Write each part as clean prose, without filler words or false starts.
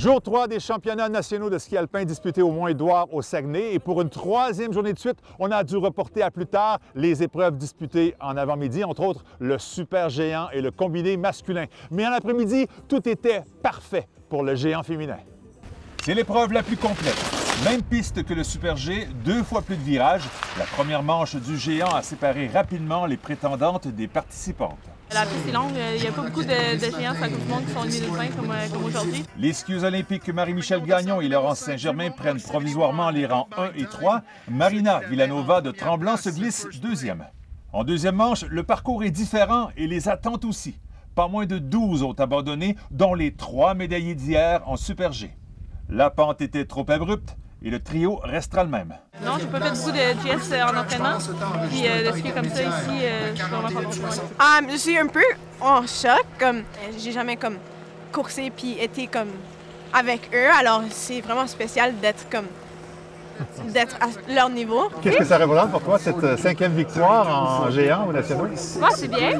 Jour 3 des championnats nationaux de ski alpin disputés au Mont-Édouard au Saguenay. Et pour une troisième journée de suite, on a dû reporter à plus tard les épreuves disputées en avant-midi, entre autres le super géant et le combiné masculin. Mais en après-midi, tout était parfait pour le géant féminin. C'est l'épreuve la plus complète. Même piste que le Super G, 2 fois plus de virages. La première manche du géant a séparé rapidement les prétendantes des participantes. La piste est longue, il n'y a pas beaucoup de géants sur la Coupe du Monde qui sont venus de loin comme aujourd'hui. Les skieuses olympiques Marie-Michel Gagnon et Laurence Saint-Germain prennent provisoirement les rangs 1 et 3. Marina Villanova de Tremblant se glisse deuxième. En deuxième manche, le parcours est différent et les attentes aussi. Pas moins de 12 ont abandonné, dont les 3 médaillés d'hier en Super G. La pente était trop abrupte et le trio restera le même. Non, j'ai pas fait beaucoup de GS en entraînement. Puis de skier comme ça ici, je suis vraiment contente. Je suis un peu en choc. J'ai jamais coursé puis été avec eux. Alors c'est vraiment spécial d'être à leur niveau. Qu'est-ce que ça représente pour toi, cette 5e victoire en géant au national? C'est bien,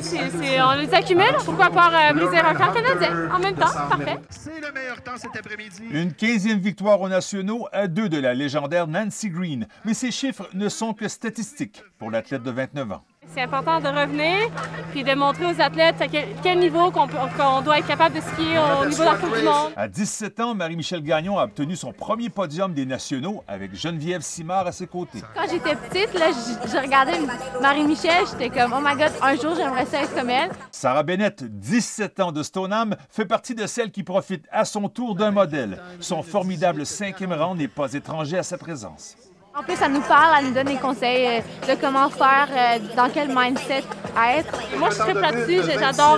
on les accumule. Pourquoi pas briser un record canadien en même temps? Parfait. C'est le meilleur temps cet après-midi. Une 15e victoire aux nationaux à 2 de la légendaire Nancy Greene. Mais ces chiffres ne sont que statistiques pour l'athlète de 29 ans. C'est important de revenir puis de montrer aux athlètes à quel niveau qu'on doit être capable de skier au niveau de la Coupe du Monde. À 17 ans, Marie-Michel Gagnon a obtenu son premier podium des nationaux avec Geneviève Simard à ses côtés. Quand j'étais petite, là, je regardais Marie-Michel, j'étais comme « Oh my God, un jour, j'aimerais ça être comme elle ». Sarah Bennett, 17 ans de Stoneham, fait partie de celles qui profitent à son tour d'un modèle. Son formidable 5e rang n'est pas étranger à sa présence. En plus, elle nous parle, elle nous donne des conseils de comment faire, dans quel mindset être. Moi, je suis très là-dessus. J'adore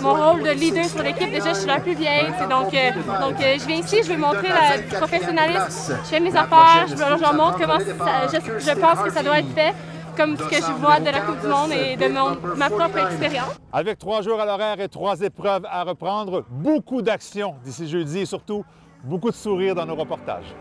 mon rôle de leader sur l'équipe. Déjà, je suis la plus vieille. Donc, je viens ici, je veux montrer le professionnalisme. Je fais mes affaires, je leur montre comment je pense que ça doit être fait, comme ce que je vois de la Coupe du Monde et de ma propre expérience. Avec 3 jours à l'horaire et 3 épreuves à reprendre, beaucoup d'actions d'ici jeudi et surtout beaucoup de sourires dans nos reportages.